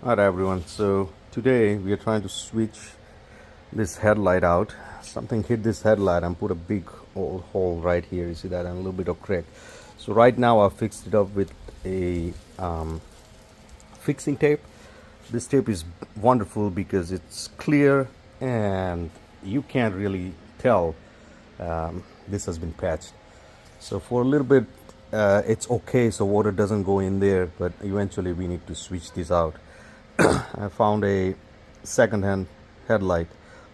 Alright everyone, so today we are trying to switch this headlight out. Something hit this headlight and put a big old hole right here. You see that, and a little bit of crack. So right now I fixed it up with a fixing tape. This tape is wonderful because it's clear and you can't really tell this has been patched. So for a little bit it's okay, so water doesn't go in there, but eventually we need to switch this out. I found a second-hand headlight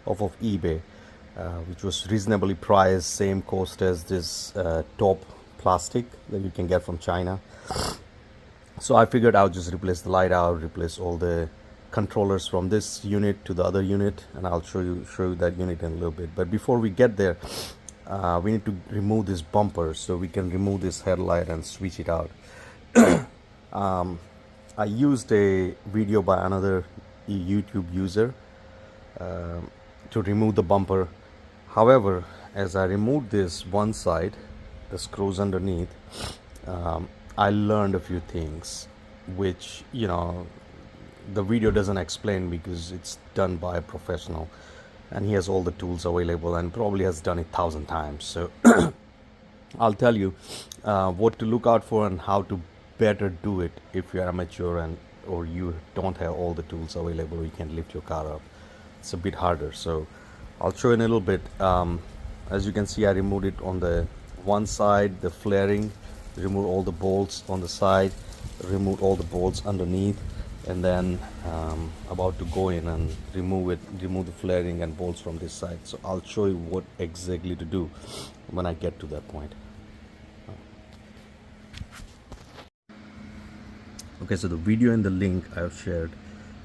off of eBay, which was reasonably priced, same cost as this top plastic that you can get from China. So I figured I'll just replace the light out, replace all the controllers from this unit to the other unit, and I'll show you that unit in a little bit. But before we get there, we need to remove this bumper so we can remove this headlight and switch it out. I used a video by another YouTube user to remove the bumper. However, as I removed this one side, the screws underneath, I learned a few things which, the video doesn't explain because it's done by a professional and he has all the tools available and probably has done it 1,000 times. So I'll tell you what to look out for and how to better do it if you're amateur and or you don't have all the tools available. You can lift your car up. It's a bit harder. So I'll show you in a little bit. As you can see, I removed it on the one side, the flaring, remove all the bolts on the side, remove all the bolts underneath, and then about to go in and remove the flaring and bolts from this side. So I'll show you what exactly to do when I get to that point. Okay, so the video and the link I've shared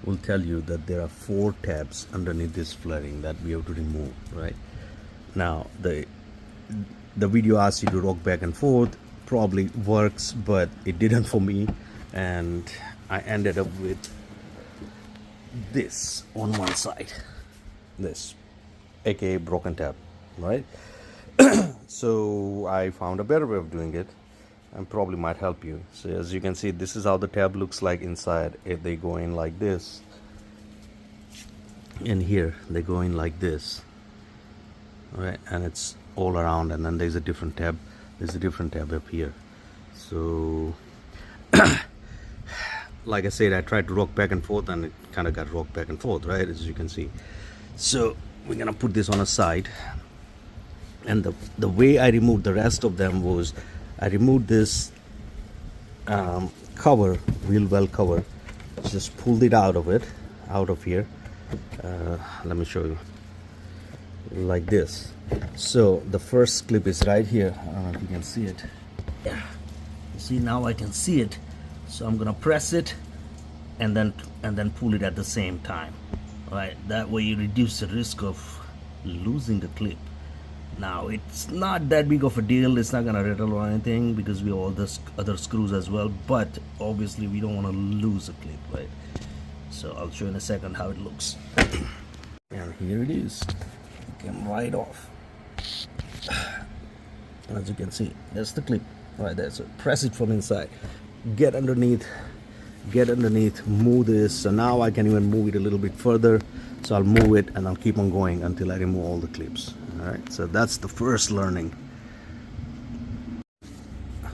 will tell you that there are 4 tabs underneath this flaring that we have to remove. Right now, the video asks you to rock back and forth. Probably works, but it didn't for me, and I ended up with this on one side, this aka broken tab, right? So I found a better way of doing it and probably might help you. So as you can see, this is how the tab looks like inside. If they go in like this, in here they go in like this, all right, and it's all around, and then there's a different tab. There's a different tab up here. So like I said, I tried to rock back and forth and it kind of got rocked back and forth, right, as you can see. So we're gonna put this on a side, and the way I removed the rest of them was I removed this cover, wheel well cover, just pulled it out of here. Let me show you, like this. So the first clip is right here. I don't know if you can see it. Yeah, you see, now I can see it. So I'm gonna press it and then pull it at the same time. All right, that way you reduce the risk of losing the clip. Now it's not that big of a deal, it's not gonna rattle or anything because we have all the other screws as well, but obviously we don't want to lose a clip, right? So I'll show you in a second how it looks. And here it is, it came right off. As you can see, that's the clip right there. So press it from inside, get underneath, move this. So now I can even move it a little bit further. So I'll move it and I'll keep on going until I remove all the clips. All right, so that's the first learning.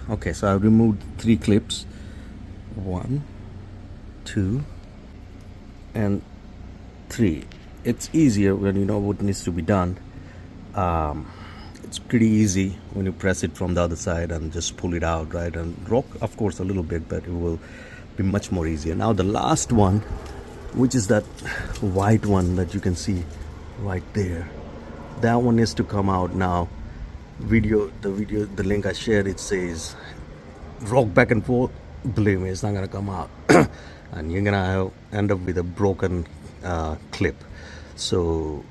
Okay, so I've removed 3 clips, 1, 2, and 3. It's easier when you know what needs to be done. It's pretty easy when you press it from the other side and just pull it out, right? And rock, of course, a little bit, but it will be much more easier. Now the last one, which is that white one that you can see right there, that one needs to come out. Now the link I shared, it says rock back and forth. Believe me, it's not gonna come out and you're gonna end up with a broken clip. So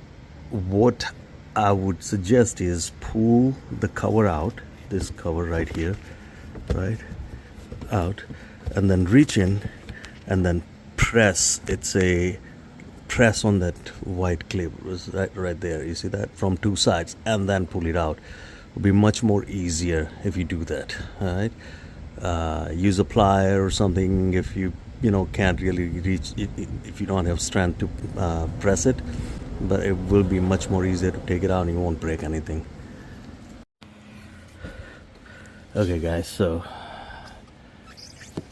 what I would suggest is pull the cover out, this cover right here, right out, and then reach in and then press. It's a press on that white clip right there. You see that, from 2 sides, and then pull it out. It'll be much more easier if you do that. All right, use a plier or something if you can't really reach it if you don't have strength to press it, but it will be much more easier to take it out and you won't break anything. Okay guys, so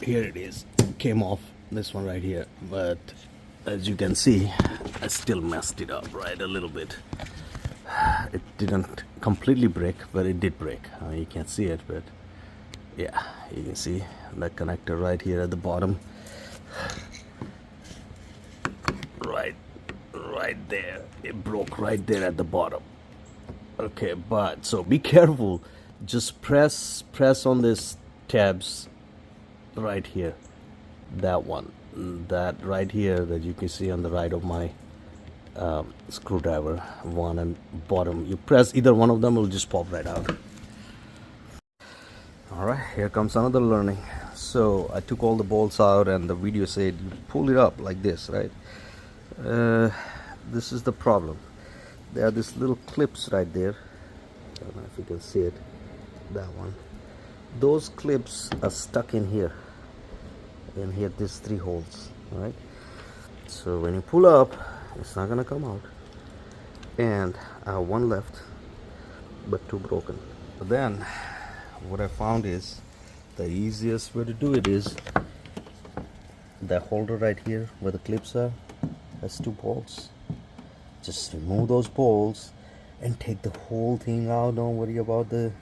here it is. Came off, this one right here, but as you can see, I still messed it up right a little bit. It didn't completely break, but it did break. You can't see it, but yeah, you can see the connector right here at the bottom, right there. It broke right there at the bottom. Okay, but so be careful. Just press on this tabs right here, that one, that right here that you can see on the right of my screwdriver, one and bottom. You press either one of them, it will just pop right out. All right, here comes another learning. So I took all the bolts out, and the video said you pull it up like this, right? This is the problem. There are these little clips right there. I don't know if you can see it, that one. Those clips are stuck in here, these 3 holes, right? So when you pull up, it's not gonna come out. And I have 1 left, but 2 broken. But then what I found is the easiest way to do it is the holder right here where the clips are has 2 bolts. Just remove those bolts and take the whole thing out. Don't worry about the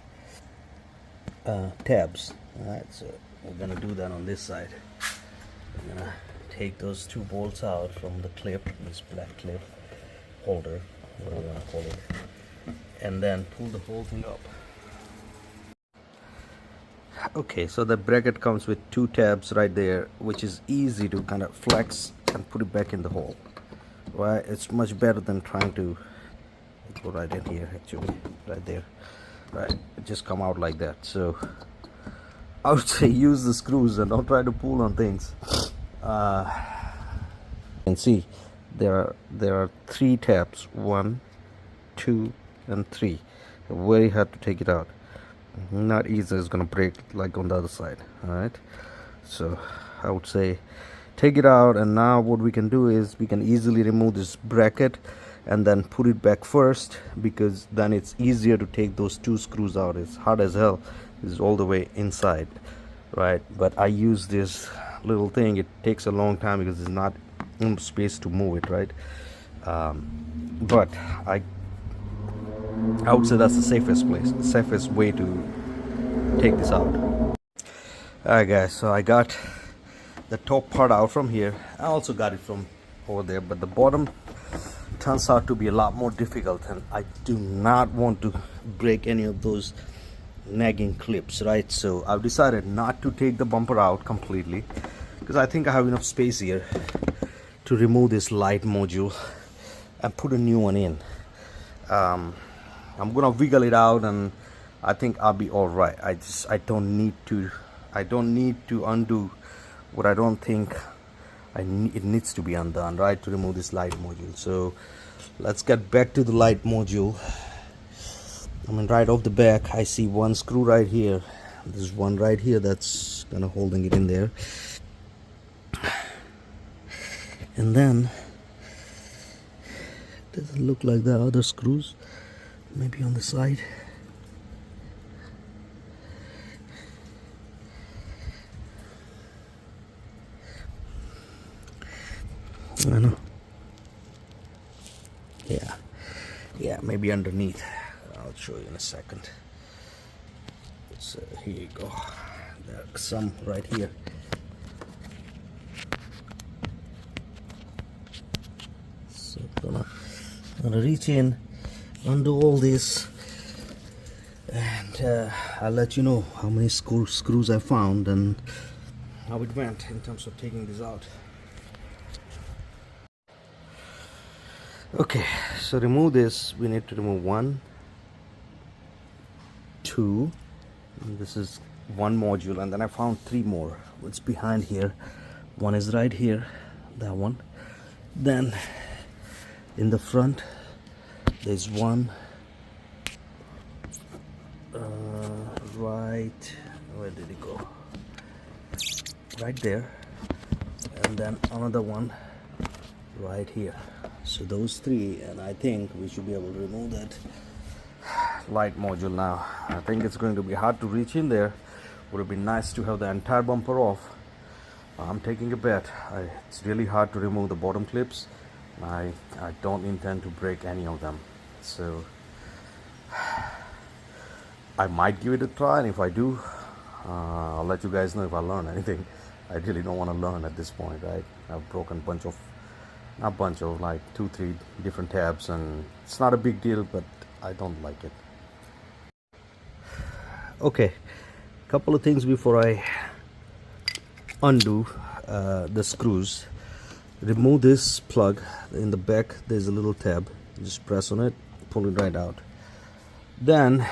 tabs. Alright, so we're gonna do that on this side. I'm gonna take those 2 bolts out from the clip, this black clip holder, whatever you wanna call it, and then pull the whole thing up. Okay, so the bracket comes with 2 tabs right there, which is easy to kind of flex and put it back in the hole. Right, it's much better than trying to go right in here, actually, right there. Right, it just come out like that. So I would say use the screws and don't try to pull on things. You can see there are 3 tabs, 1, 2, and 3. Very hard to take it out. Not easy. It's gonna break like on the other side. All right, so I would say take it out, and now what we can do is we can easily remove this bracket and then put it back first, because then it's easier to take those 2 screws out. It's hard as hell. It's all the way inside, right? But I use this little thing. It takes a long time because there's not enough space to move it, right? But I would say that's the safest way to take this out. Alright guys, so I got the top part out from here. I also got it from over there, but the bottom turns out to be a lot more difficult, and I do not want to break any of those nagging clips, right? So I've decided not to take the bumper out completely, because I think I have enough space here to remove this light module and put a new one in. I'm gonna wiggle it out, and I think I'll be all right. I don't need to undo what I don't think it needs to be undone, right, to remove this light module. So let's get back to the light module. I mean, right off the back, I see 1 screw right here. There's 1 right here that's kind of holding it in there, and then doesn't look like the other screws. Maybe on the side. I know. Yeah, maybe underneath. I'll show you in a second. So here you go. There are some right here. So I'm gonna reach in, undo all this, and I'll let you know how many screws I found and how it went in terms of taking this out. Okay, so remove this. We need to remove 1, 2, and this is 1 module, and then I found 3 more. What's behind here? 1 is right here, that one. Then in the front there's 1 right, where did it go? Right there. and then another one right here. So those three, and I think we should be able to remove that light module now. I think it's going to be hard to reach in there. Would have been nice to have the entire bumper off. I'm taking a bet. It's really hard to remove the bottom clips. I don't intend to break any of them, so I might give it a try, and if I do, I'll let you guys know if I learn anything. I really don't want to learn at this point, right? I've broken like 2-3 different tabs, and it's not a big deal, but I don't like it. Okay, couple of things before I undo the screws. Remove this plug. In the back there's a little tab, just press on it, pull it right out. Then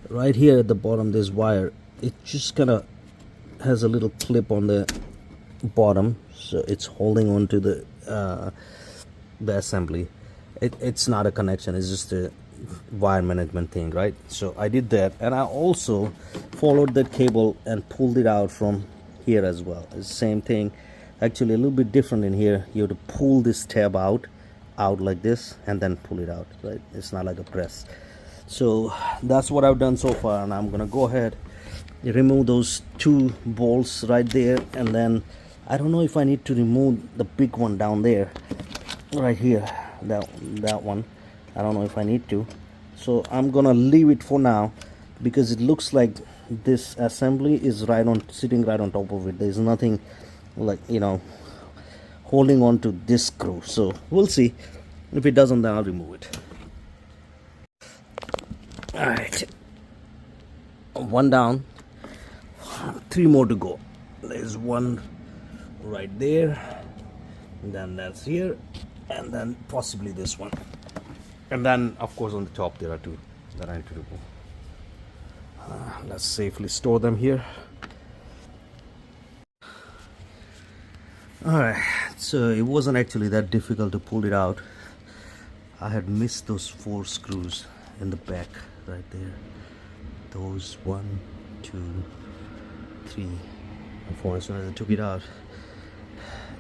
right here at the bottom this wire, it just kind of has a little clip on the bottom, so it's holding on to the assembly. It's not a connection, it's just a wire management thing, right? So I did that, and I also followed that cable and pulled it out from here as well. It's the same thing, actually a little bit different in here. You have to pull this tab out like this and then pull it out, right? It's not like a press. So that's what I've done so far, and I'm gonna go ahead remove those 2 bolts right there, and then I don't know if I need to remove the big one down there right here, that one. I don't know if I need to, so I'm gonna leave it for now, because it looks like this assembly is sitting right on top of it. There's nothing like, you know, holding on to this screw, so we'll see. If it doesn't, then I'll remove it. All right, 1 down, 3 more to go. There's 1 right there, and then that's here, and then possibly this one, and then of course on the top there are 2 that I need to remove. Let's safely store them here. Alright, so it wasn't actually that difficult to pull it out. I had missed those 4 screws in the back right there. Those 1, 2, 3, and 4. As soon as I took it out,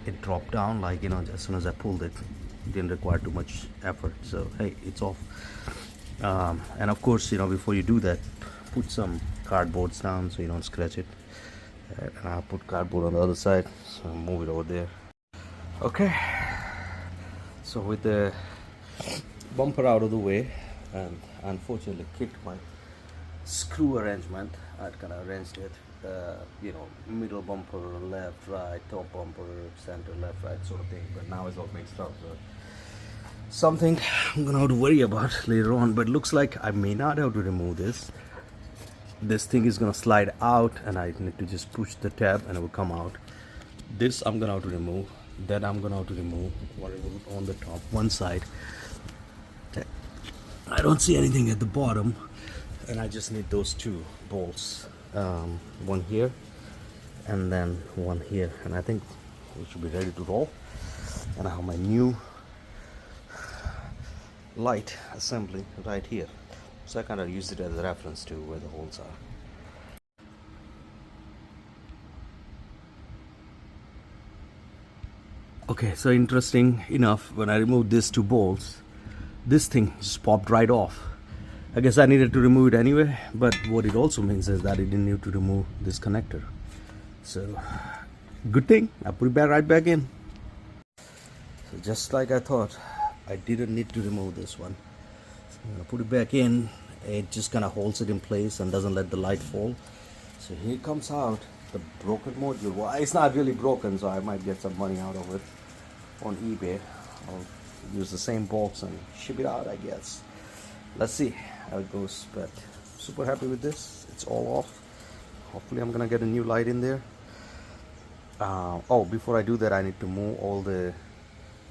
it dropped down, like, you know, as soon as I pulled it. It didn't require too much effort, so hey, it's off. And of course, you know, before you do that, put some cardboards down so you don't scratch it. And I'll put cardboard on the other side, so I'll move it over there. Okay, so with the bumper out of the way, and unfortunately kicked my screw arrangement. I'd kind of arranged it, you know, middle bumper, left, right, top bumper, center, left, right, sort of thing, but now it's all mixed up. So something I'm gonna have to worry about later on, but looks like I may not have to remove this. This thing is gonna slide out, and I need to just push the tab and it will come out. This I'm gonna have to remove. That I'm gonna have to remove whatever on the top one side. I don't see anything at the bottom, and I just need those 2 bolts, 1 here and then 1 here, and I think we should be ready to roll. And I have my new light assembly right here, so I kind of use it as a reference to where the holes are. Okay, so interesting enough, when I removed these 2 bolts, this thing just popped right off. I guess I needed to remove it anyway, but what it also means is that I didn't need to remove this connector. So good thing I put it back right back in. So just like I thought, I didn't need to remove this one. So I'm gonna put it back in. It just kind of holds it in place and doesn't let the light fall. So here comes out the broken module. Well, it's not really broken, so I might get some money out of it on eBay. I'll use the same box and ship it out, I guess. Let's see how it goes, but super happy with this. It's all off. Hopefully I'm gonna get a new light in there. Oh, before I do that, I need to move all the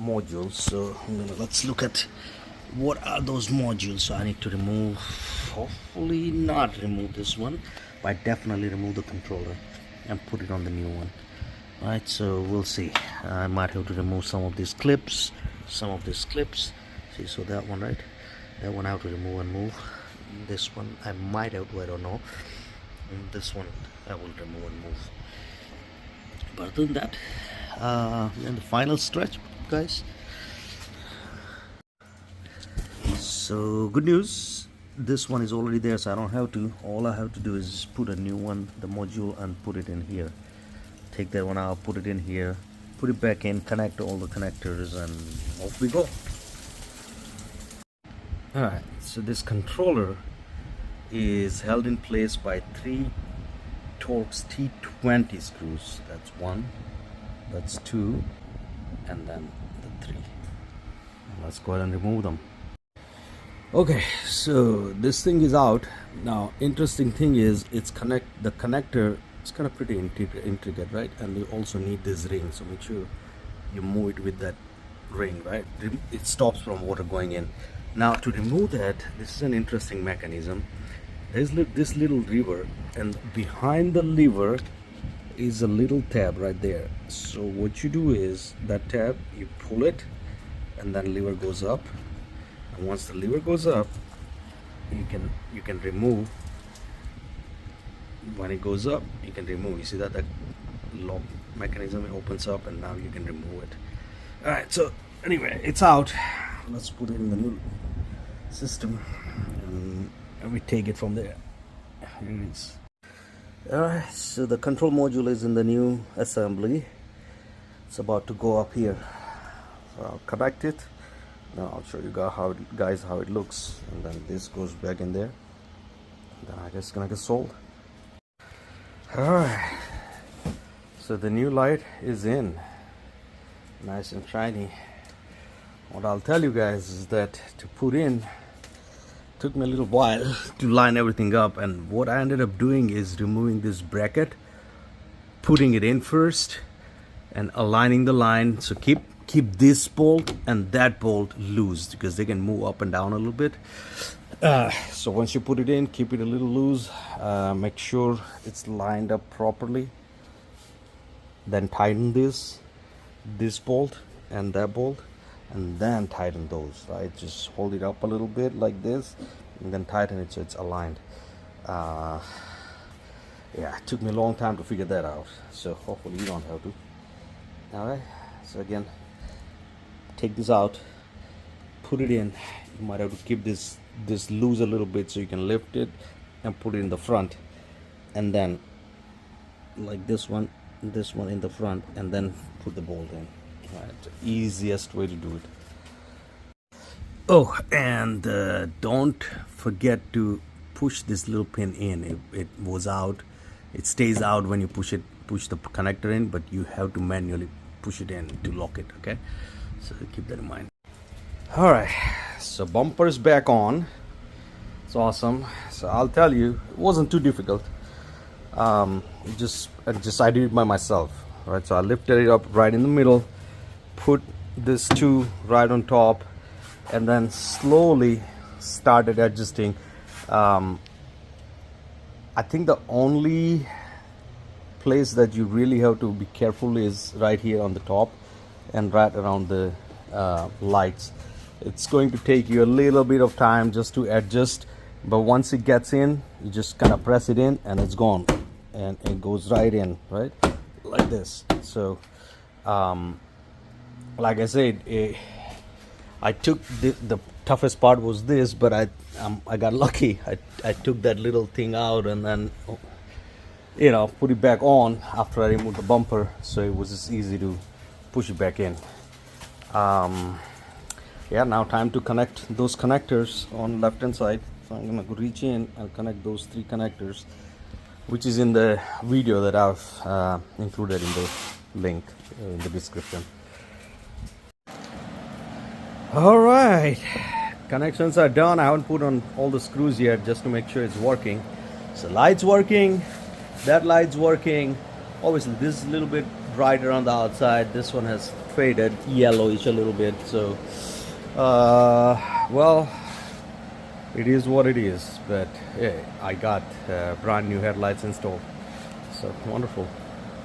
modules. So let's look at what are those modules. So I need to remove, hopefully not remove this one, but definitely remove the controller and put it on the new one. Right, so we'll see. I might have to remove some of these clips, see, so that one, right, that one I have to remove and move. This one I might have to, I don't know. And this one I will remove and move. But other than that, we're in the final stretch, guys. So good news, this one is already there, so I don't have to. All I have to do is just put a new one, the module, and put it in here. Take that one out, put it in here, put it back in, connect all the connectors, and off we go. Alright, so this controller is held in place by 3 Torx T20 screws. That's 1, that's 2, and then the 3. Let's go ahead and remove them. Okay, so this thing is out. Now, interesting thing is the connector is kind of pretty intricate, right? And you also need this ring, so make sure you move it with that ring, right? It stops from water going in. Now, to remove that, this is an interesting mechanism. There's this little lever, and behind the lever is a little tab right there. So what you do is that tab, you pull it, and then lever goes up. And once the lever goes up, you can remove. When it goes up, you can remove. You see that lock mechanism, it opens up, and now you can remove it. All right, so anyway, it's out. Let's put it in the new system, and we take it from there. Here it is. All right, so the control module is in the new assembly. It's about to go up here, so I'll connect it. Now I'll show you guys how it looks, and then this goes back in there, and then I guess it's gonna get sold. Alright, so the new light is in, nice and shiny. What I'll tell you guys is that to put in took me a little while to line everything up, and what I ended up doing is removing this bracket, putting it in first, and aligning the line. So keep this bolt and that bolt loose, because they can move up and down a little bit. So once you put it in, keep it a little loose, make sure it's lined up properly, then tighten this bolt and that bolt, and then tighten those, right? Just hold it up a little bit like this, and then tighten it so it's aligned. Yeah, it took me a long time to figure that out, so hopefully you don't have to. All right, so again, take this out, put it in. You might have to keep this loose a little bit so you can lift it and put it in the front, and then like this one in the front, and then put the bolt in. Right, the easiest way to do it. Oh, and don't forget to push this little pin in. It was out, it stays out when you push the connector in, but you have to manually push it in to lock it. Okay, so keep that in mind. All right, so bumper is back on. It's awesome. So I'll tell you, it wasn't too difficult. I did it by myself, right? So I lifted it up right in the middle, put this two right on top, and then slowly started adjusting. I think the only place that you really have to be careful is right here on the top and right around the lights. It's going to take you a little bit of time just to adjust, but once it gets in, you just kind of press it in and it's gone, and it goes right in, right like this. So like I said, I took the toughest part was this, but I got lucky. I took that little thing out and then, you know, put it back on after I removed the bumper, so it was just easy to push it back in. Yeah, now time to connect those connectors on left hand side. So I'm gonna reach in and connect those 3 connectors, which is in the video that I've included in the link in the description. All right, connections are done. I haven't put on all the screws yet just to make sure it's working. So light's working, that light's working. Obviously this is a little bit brighter on the outside, this one has faded yellowish a little bit. So well, it is what it is, but hey, I got brand new headlights installed, so wonderful.